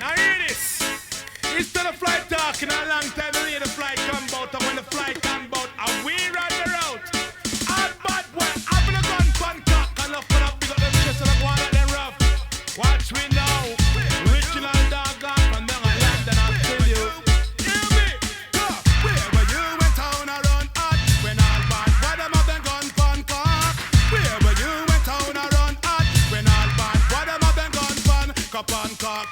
Now hear this. Instead of flight talking a long time, we hear the flight come bout, and when the flight come bout, and we run the route. All bad boy, having a gun pan cock, and up and up, big up them chest and go on at them rough. Watch we now, original dog gone from down in London, I'll tell you. Hear me? Yeah. Where you went town around hot, when all bad boy them have them gun pan cock. Where you went town around hot, when all bad boy them have them gun pan cock, pan cock,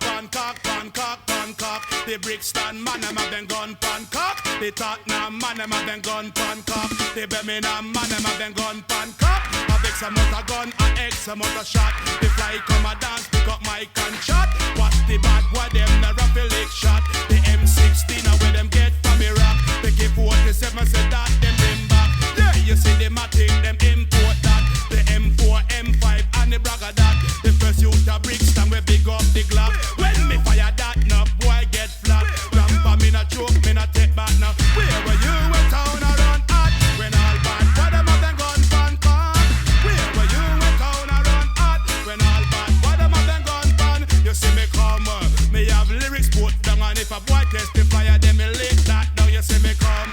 pan cock, pan cock, pan cock. The Brixton man them have them gun pan cock. The Tottenham man them have them gun pan cock. The Birmingham man them have them gun pan cock. A X amount of gun and X amount of shot. The fly come a dance, pick up mic and shot. Watch the bad boy them the raffle lick shot. The M16 a where them get from Iraq. The K47 said that them bring back. Yeah, you see them a take them import that. The M4, M5 and the bragger that. The first youth a Brixton we big up the Glock. When me fire that no boy get flat. Rampa me not joke, me not take back now. Where were you when town around hot? When all bad boy them have them gun pan cock. Where were you when town around hot? When all bad boy them have them gun pan. You see me come, me have lyrics put down, and if a boy testify, then me lick that down. You see me come,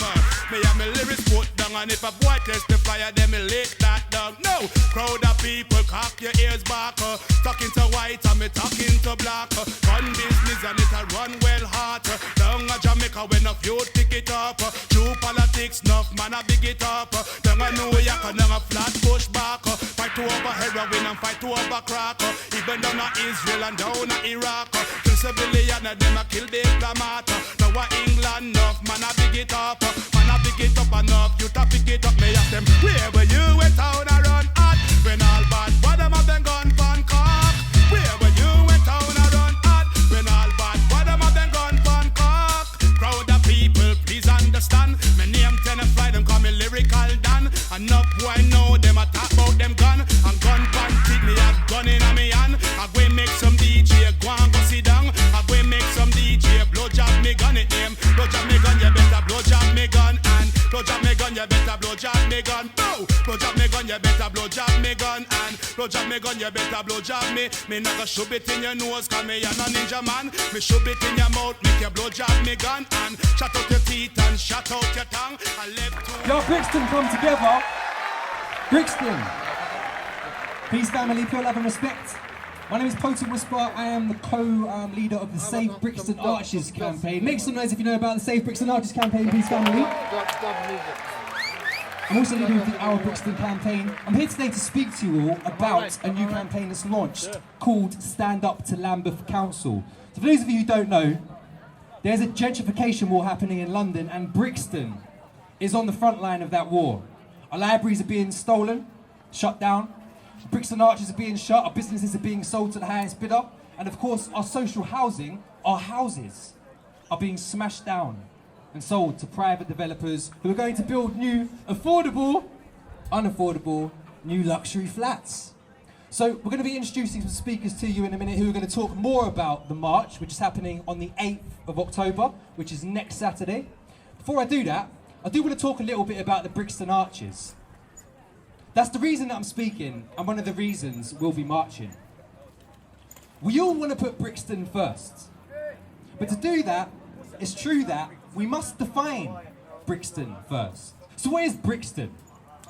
me have me lyrics put down, and if a boy testify, then me lick that down. No, crowd of people, cock your ears back. Talking to white and me talking to black. Gun business and it a run well hard. Down a Jamaica when a few pick it up. True politics, enough man a big it up. Down a New York and down a flat push back. Fight to over heroin and fight to over crack. Even down a Israel and down a Iraq. Kill civilian and them a kill diplomat. Now a England, enough man a big it up. Man a big it up enough, you to pick it up. Me ask them, where were you when town around hot? When all bad boy them have them gun pan cock. Where were you when town around hot? When all bad boy them have them gun pan cock. Crowd of people, please understand. My name Tenafly, them call me Lyrical Dan. Enough boy know them a talk about them gun. And gun pan tick me a gun in a me hand. I go make some DJ go and go sit down. I go make some DJ blow job me gun it name. Blow job me gun, you better blow job me gun. And blow job me gun, you better blow job me gun. Blow job me gun, you better blow job me gun. And blow job me gun, you better blow job me. Me not gonna shove it in your nose, cause me a no ninja man. Me shove it in your mouth, make you blow job me gun. And shut out your teeth and shut out your tongue. And left to Yo, Brixton, come together. Brixton. Peace, family, pure love and respect. My name is Potent Whisper. I am the co-leader of the Save Brixton Arches campaign. Make some noise if you know about the Save Brixton Arches campaign, please, family. I'm also leading the Our Brixton campaign. I'm here today to speak to you all about a new campaign that's launched called Stand Up to Lambeth Council. So for those of you who don't know, there's a gentrification war happening in London, and Brixton is on the front line of that war. Our libraries are being stolen, shut down. Brixton Arches are being shut, our businesses are being sold to the highest bidder, and of course our social housing, our houses, are being smashed down and sold to private developers who are going to build new, affordable, unaffordable, new luxury flats. So we're going to be introducing some speakers to you in a minute who are going to talk more about the march, which is happening on the 8th of October, which is next Saturday. Before I do that, I do want to talk a little bit about the Brixton Arches. That's the reason that I'm speaking, and one of the reasons we'll be marching. We all want to put Brixton first. But to do that, it's true that we must define Brixton first. So what is Brixton?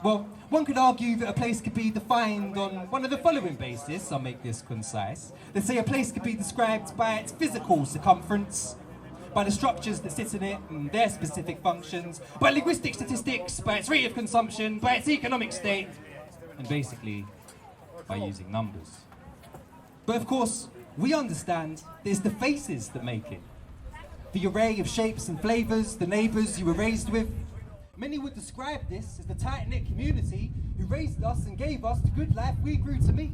Well, one could argue that a place could be defined on one of the following bases. I'll make this concise. They say a place could be described by its physical circumference, by the structures that sit in it and their specific functions, by linguistic statistics, by its rate of consumption, by its economic state, and basically by using numbers. But of course, we understand there's the faces that make it. The array of shapes and flavours, the neighbours you were raised with. Many would describe this as the tight-knit community who raised us and gave us the good life we grew to meet.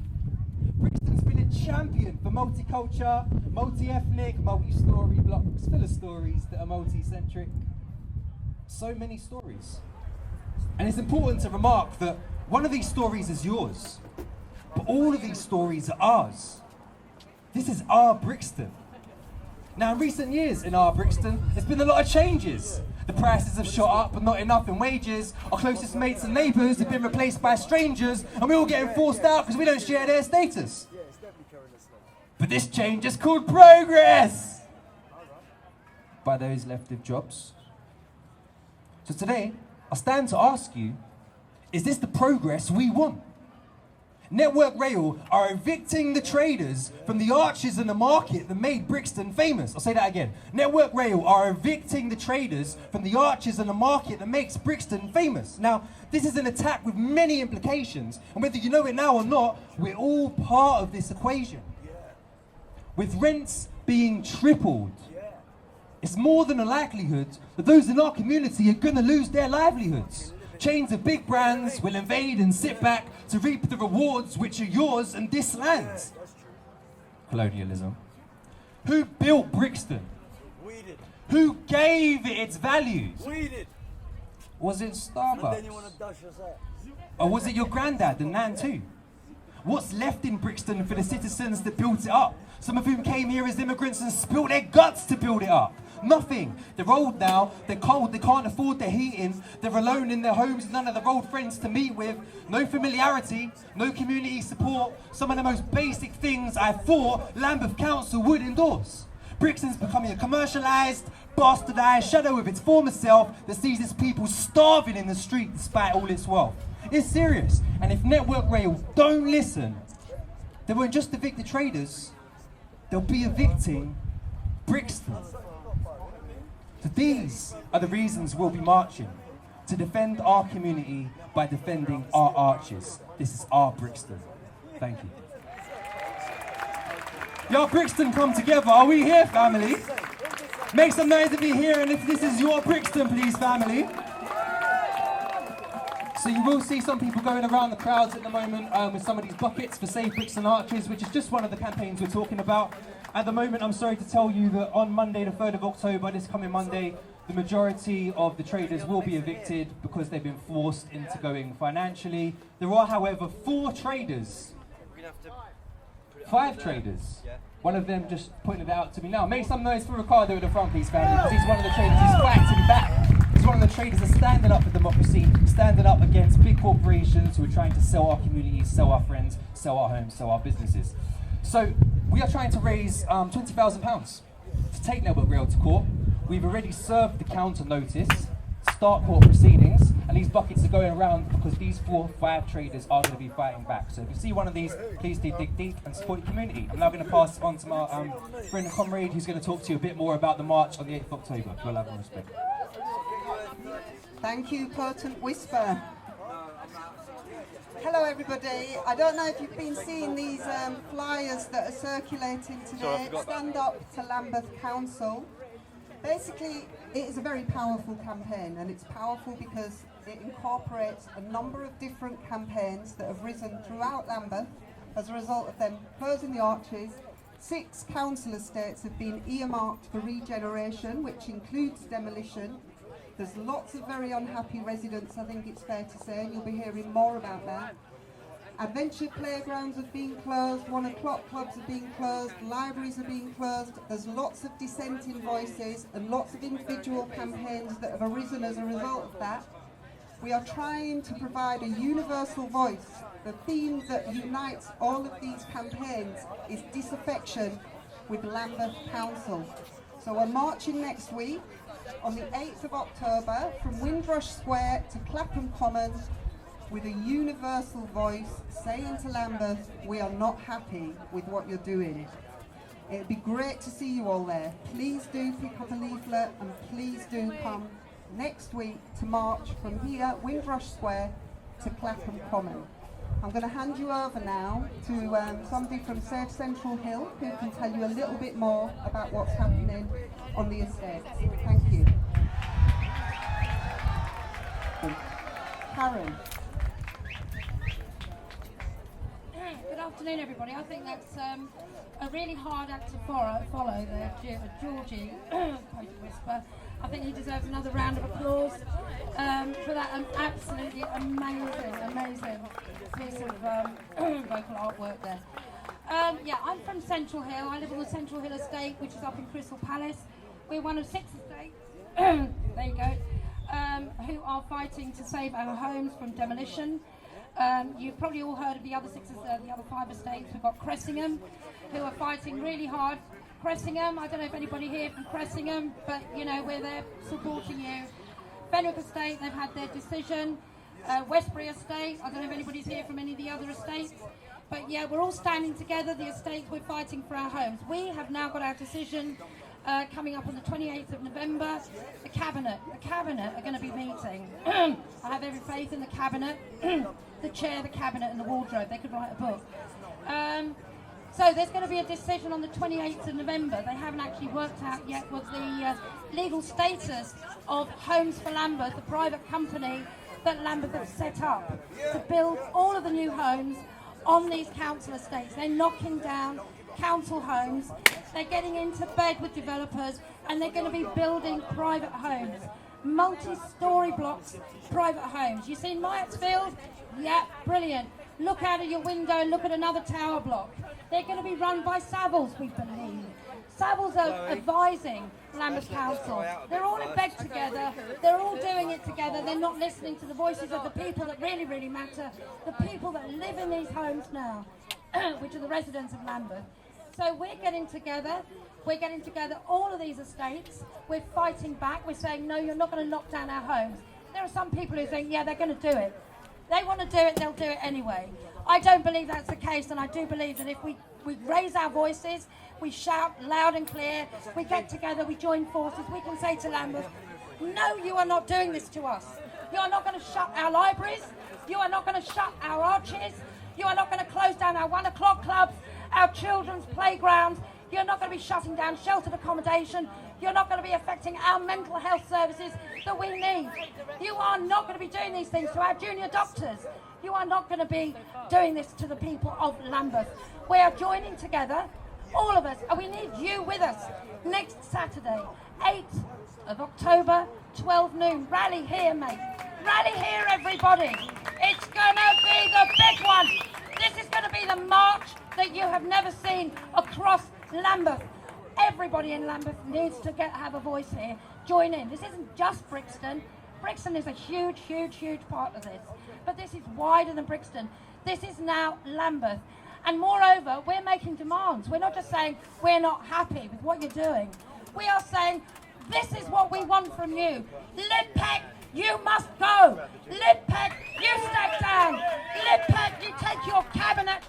Brixton's been a champion for multicultural, multi-ethnic, multi-story blocks full of stories that are multi-centric. So many stories. And it's important to remark that one of these stories is yours, but all of these stories are ours. This is our Brixton. Now, in recent years in our Brixton, there's been a lot of changes. The prices have shot up, but not enough in wages. Our closest mates and neighbours have been replaced by strangers, and we're all getting forced out because we don't share their status. But this change is called progress by those left with jobs. So today, I stand to ask you, is this the progress we want? Network Rail are evicting the traders from the arches and the market that made Brixton famous. I'll say that again. Network Rail are evicting the traders from the arches and the market that makes Brixton famous. Now, this is an attack with many implications, and whether you know it now or not, we're all part of this equation. With rents being tripled, it's more than a likelihood that those in our community are going to lose their livelihoods. Chains of big brands will invade and sit back to reap the rewards which are yours and this land's. Colonialism. Who built Brixton? We did. Who gave it its values? We did. Was it And Starbucks? then you want to dash us out. Or was it your granddad, the Nan too? What's left in Brixton for the citizens that built it up? Some of whom came here as immigrants and spilled their guts to build it up. Nothing. They're old now, they're cold, they can't afford their heating, they're alone in their homes, none of their old friends to meet with, no familiarity, no community support, some of the most basic things I thought Lambeth Council would endorse. Brixton's becoming a commercialised, bastardised shadow of its former self that sees its people starving in the street despite all its wealth. It's serious, and if Network Rail don't listen, they won't just evict the traders, they'll be evicting Brixton. So these are the reasons we'll be marching, to defend our community by defending our arches. This is our Brixton. Thank you. Y'all Brixton come together, are we here, family? Make some noise if you're here, and if this is your Brixton, please, family. So you will see some people going around the crowds at the moment with some of these buckets for Save Brixton Arches, which is just one of the campaigns we're talking about. At the moment, I'm sorry to tell you that on Monday, the 3rd of October, this coming Monday, the majority of the traders will be evicted because they've been forced into going financially. There are, however, 4 traders. 5 traders. One of them just pointed it out to me now. Make some noise for Ricardo at the front, please, family, because he's one of the traders who's fighting back. He's one of the traders that's standing up for democracy, standing up against big corporations who are trying to sell our communities, sell our friends, sell our homes, sell our businesses. So we are trying to raise £20,000 to take Network Rail to court. We've already served the counter notice, start court proceedings, and these buckets are going around because these 4 or 5 traders are going to be fighting back. So if you see one of these, please do dig deep and support your community. I'm now going to pass it on to my friend and comrade who's going to talk to you a bit more about the march on the 8th of October. Well, love and respect. Thank you, Potent Whisper. Hello everybody. I don't know if you've been seeing these flyers that are circulating today. Stand Up to Lambeth Council. Basically, it is a very powerful campaign, and it's powerful because it incorporates a number of different campaigns that have risen throughout Lambeth as a result of them closing the arches. 6 council estates have been earmarked for regeneration, which includes demolition. There's lots of very unhappy residents, I think it's fair to say, and you'll be hearing more about that. Adventure playgrounds have been closed, 1 o'clock clubs are being closed, libraries are being closed. There's lots of dissenting voices and lots of individual campaigns that have arisen as a result of that. We are trying to provide a universal voice. The theme that unites all of these campaigns is disaffection with Lambeth Council. So we're marching next week on the 8th of October from Windrush Square to Clapham Common with a universal voice saying to Lambeth, we are not happy with what you're doing. It'd be great to see you all there. Please do pick up a leaflet and please do come next week to march from here, Windrush Square, to Clapham Common. I'm going to hand you over now to somebody from Save Central Hill who can tell you a little bit more about what's happening on the estate. Thank you. Karen. Good afternoon, everybody. I think that's a really hard act to follow there, Georgie, Potent Whisper. I think he deserves another round of applause for that absolutely amazing piece of vocal artwork there. Yeah, I'm from Central Hill. I live on the Central Hill estate, which is up in Crystal Palace. We're one of 6 estates, there you go, who are fighting to save our homes from demolition. You've probably all heard of the other 5 estates. We've got Cressingham, who are fighting really hard. Cressingham, I don't know if anybody here from Cressingham, but you know, we're there supporting you. Fenwick Estate, they've had their decision. Westbury Estate, I don't know if anybody's here from any of the other estates. But yeah, we're all standing together, the estates, we're fighting for our homes. We have now got our decision coming up on the 28th of November. The Cabinet are going to be meeting. I have every faith in the Cabinet, the Chair, the Cabinet and the Wardrobe. They could write a book. So there's going to be a decision on the 28th of November. They haven't actually worked out yet what the legal status of Homes for Lambeth, the private company that Lambeth have set up to build all of the new homes on these council estates. They're knocking down council homes, they're getting into bed with developers, and they're going to be building private homes, multi-storey blocks, private homes. You seen Myattsfield? Yeah, brilliant. Look out of your window and look at another tower block. They're going to be run by Savills, we believe. Savills are advising Lambeth Council. They're all in bed together, they're all doing it together, they're not listening to the voices of the people that really, really matter, the people that live in these homes now, which are the residents of Lambeth. So we're getting together all of these estates, we're fighting back, we're saying, no, you're not going to knock down our homes. There are some people who think, yeah, they're going to do it. They want to do it, they'll do it anyway. I don't believe that's the case, and I do believe that if we raise our voices, we shout loud and clear, we get together, we join forces, we can say to Lambeth, no, you are not doing this to us. You are not going to shut our libraries, you are not going to shut our arches, you are not going to close down our 1 o'clock clubs, our children's playgrounds, you're not going to be shutting down sheltered accommodation, you're not going to be affecting our mental health services that we need. You are not going to be doing these things to our junior doctors. You are not going to be doing this to the people of Lambeth. We are joining together, all of us, and we need you with us next Saturday, 8th of October, 12 noon. Rally here, mate. Rally here, everybody. It's going to be the big one. This is going to be the march that you have never seen across Lambeth. Everybody in Lambeth needs to have a voice here. Join in. This isn't just Brixton. Brixton is a huge, huge, huge part of this. But this is wider than Brixton. This is now Lambeth. And moreover, we're making demands. We're not just saying we're not happy with what you're doing. We are saying this is what we want from you. Lidpeck, you must go. Lidpeck, you step down. Lidpeck, you take your cabinet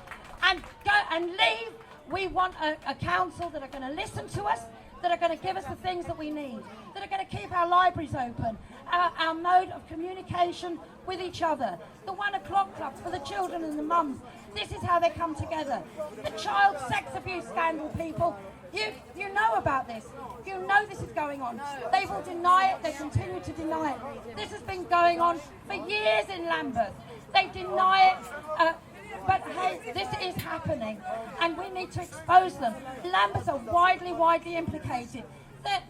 and go and leave. We want a council that are going to listen to us, that are going to give us the things that we need, that are going to keep our libraries open, our mode of communication with each other, the 1 o'clock clubs for the children and the mums. This is how they come together. The child sex abuse scandal, people, you know about this. You know this is going on. They will deny it, they continue to deny it. This has been going on for years in Lambeth. They deny it. But hey, this is happening, and we need to expose them. Lambeth are widely implicated. That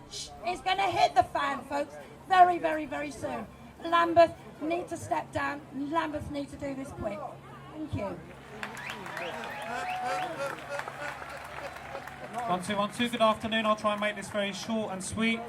is going to hit the fan, folks, very, very, very soon. Lambeth need to step down. Lambeth need to do this quick. Thank you. 1 2 1 2. Good afternoon. I'll try and make this very short and sweet.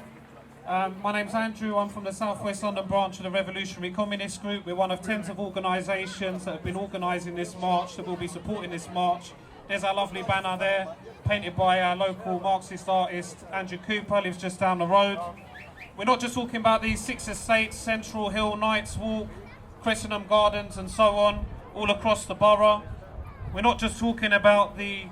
My name's Andrew. I'm from the South West London branch of the Revolutionary Communist Group. We're one of tens of organisations that have been organising this march, that will be supporting this march. There's our lovely banner there, painted by our local Marxist artist, Andrew Cooper, lives just down the road. We're not just talking about these 6 estates, Central Hill, Knights Walk, Cressingham Gardens and so on, all across the borough. We're not just talking about the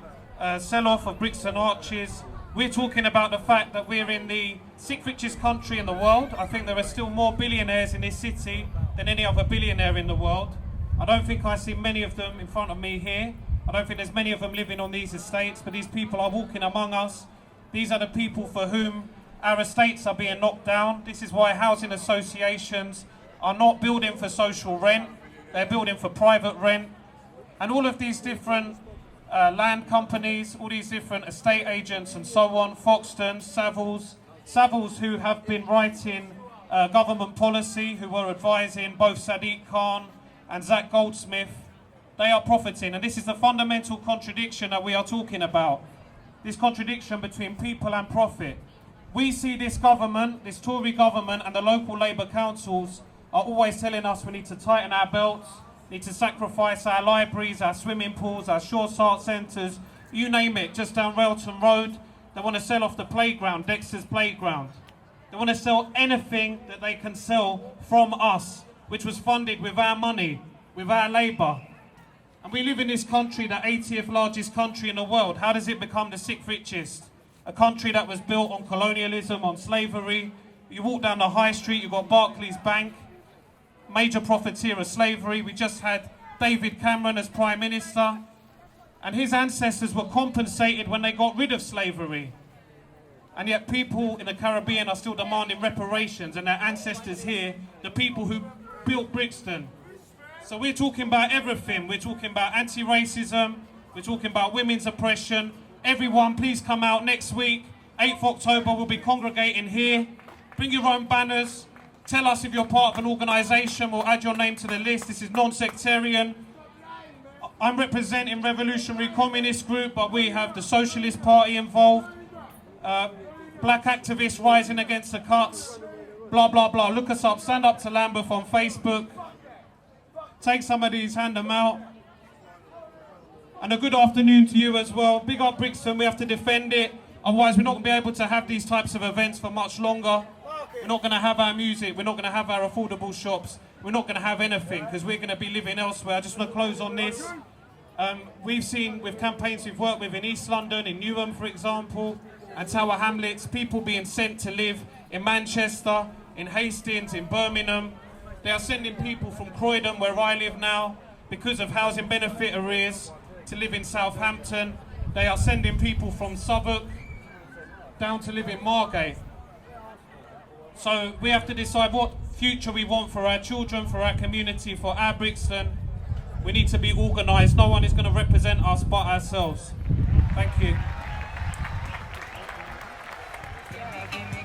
sell-off of Brixton Arches. We're talking about the fact that we're in the 6th richest country in the world. I think there are still more billionaires in this city than any other billionaire in the world. I don't think I see many of them in front of me here. I don't think there's many of them living on these estates, but these people are walking among us. These are the people for whom our estates are being knocked down. This is why housing associations are not building for social rent. They're building for private rent. And all of these different land companies, all these different estate agents and so on, Foxtons, Savills who have been writing government policy, who were advising both Sadiq Khan and Zach Goldsmith they are profiting. And this is the fundamental contradiction that we are talking about. This contradiction between people and profit. We see this government, this Tory government and the local Labour councils are always telling us we need to tighten our belts, need to sacrifice our libraries, our swimming pools, our Shores Art Centres, you name it, just down Railton Road. They want to sell off the playground, Dexter's Playground. They want to sell anything that they can sell from us, which was funded with our money, with our labour. And we live in this country, the 80th largest country in the world. How does it become the 6th richest? A country that was built on colonialism, on slavery. You walk down the high street, you've got Barclays Bank, major profiteer of slavery. We just had David Cameron as Prime Minister. And his ancestors were compensated when they got rid of slavery. And yet people in the Caribbean are still demanding reparations, and their ancestors here, the people who built Brixton. So we're talking about everything. We're talking about anti-racism, we're talking about women's oppression. Everyone, please come out next week, 8th October, we'll be congregating here. Bring your own banners. Tell us if you're part of an organisation, we'll add your name to the list. This is non-sectarian. I'm representing Revolutionary Communist Group, but we have the Socialist Party involved. Black activists rising against the cuts, blah, blah, blah. Look us up, Stand Up to Lambeth on Facebook. Take some of these, hand them out. And a good afternoon to you as well. Big up Brixton, we have to defend it. Otherwise, we're not going to be able to have these types of events for much longer. We're not going to have our music, we're not going to have our affordable shops. We're not going to have anything because we're going to be living elsewhere. I just want to close on this. We've seen with campaigns we've worked with in East London, in Newham, for example, and Tower Hamlets, people being sent to live in Manchester, in Hastings, in Birmingham. They are sending people from Croydon, where I live now, because of housing benefit arrears, to live in Southampton. They are sending people from Southwark down to live in Margate. So we have to decide what future we want for our children, for our community, for our Brixton. We need to be organised. No one is going to represent us but ourselves. Thank you.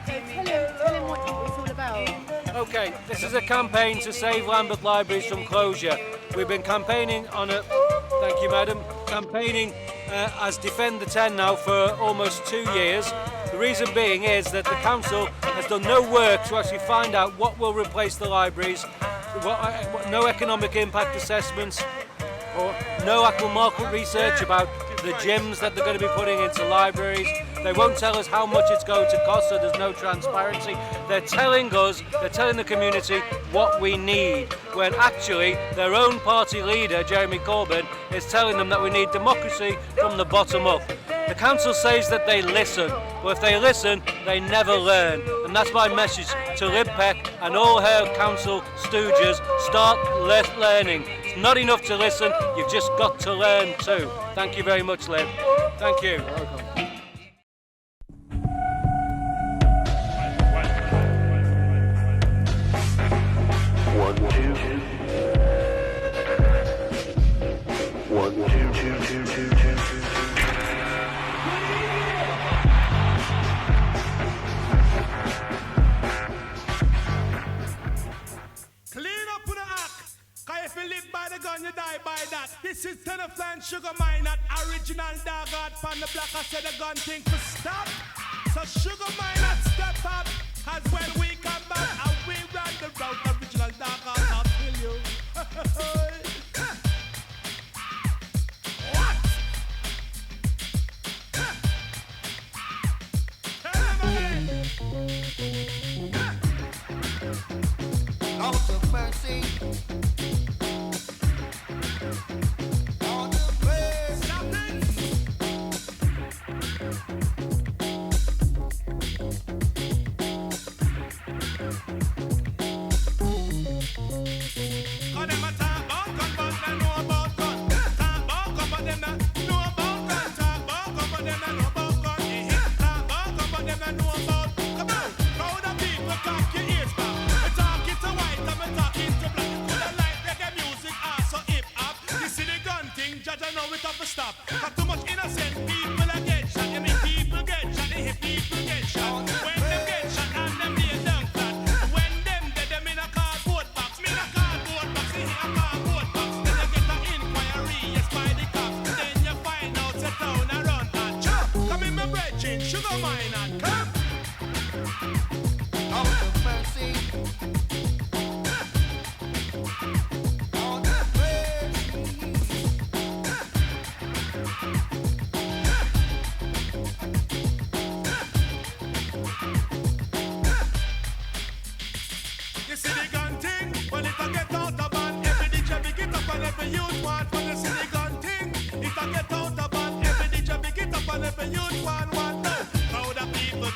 Tell him what it's all about. Okay, this is a campaign to save Lambeth Libraries from closure. We've been campaigning on a, thank you madam, campaigning as Defend the 10 now for almost 2 years. The reason being is that the council has done no work to actually find out what will replace the libraries, no economic impact assessments, or no actual market research about the gyms that they're going to be putting into libraries. They won't tell us how much it's going to cost, so there's no transparency. They're telling us, they're telling the community what we need, when actually their own party leader, Jeremy Corbyn, is telling them that we need democracy from the bottom up. The council says that they listen. Well, if they listen, they never learn. And that's my message to Liv Peck and all her council stooges. Start learning. It's not enough to listen, you've just got to learn too. Thank you very much, Liv. Thank you. One, two, two. One, two, two, two, two, two, two. Clean up with the act. Cause if you live by the gun, you die by that. This is Tenaflan Sugar Mine, that original dog out from the block. I said the gun thing to stop. So Sugar Mine at step up. As when we come back and we run the road, original dog out, I'll kill you. What? Tell them again. Out of mercy. On the face. Something. Cause them a talk about gun, but they know about gun. Talk about gun, but them not know about gun. Talk about gun, but them not know about gun. Talk about gun, but them not know about. Come on, crowd of people talk your ears back. We talk it to white and we talk it to black.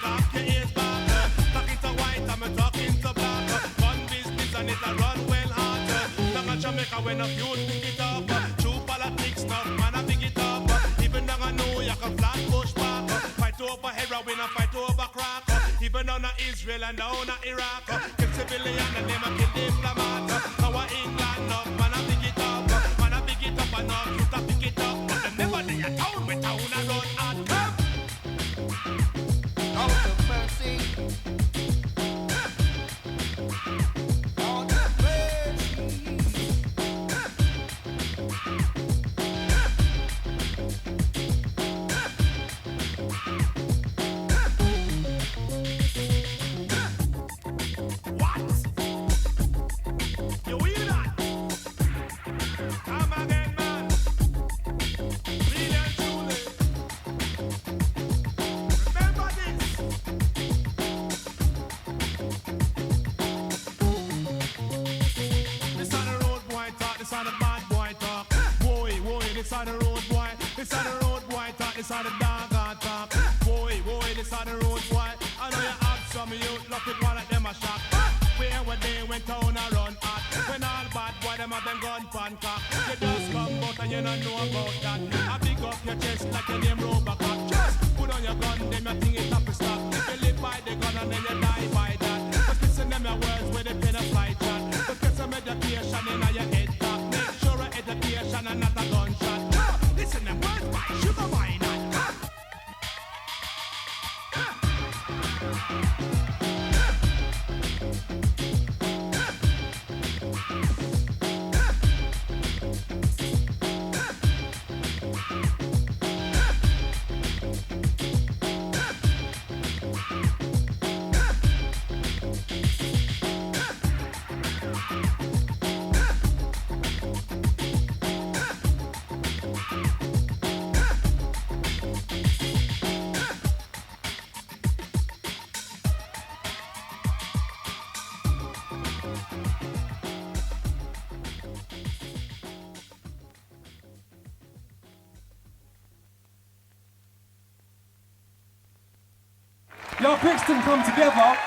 cock your ears back. Talking to white, I'm talking to black. Gun business and it a run well hard. Down in Jamaica when a few pick it up. True politics, tough man, I pick it up. Even down in New York, a flat push back. Fight over heroin and fight over crack. Even down in Israel and down in Iraq. Kill civilian and them a kill diplomat. Now England, up, man, I pick it up. Man, I pick it up and up, you to pick it up. But them never they a town with town and run hard. Come! Lord of mercy. Lord of mercy. What? You hear that? Come again, man. Really and truly. Remember this. This on the road boy talk, this on the bad boy talk. Boy, this on the road boy. This on the road boy talk, this on the dog talk. Boy, this on the road boy. I know you have some youth, look at one of them a shot. Where they went town and run hot. When all bad boy them have them gun pan cock. You just come out and you don't know about that. I pick up your chest like your name Robocop. Just put on your gun, them you think it's up to stop. If you live by the gun and then you die by that. But listen them your words where they pin a flight chat. But get some education in your head top. Make sure a education and not a gunshot. Listen them words by Sugar Wine. Y'all Brixton come together.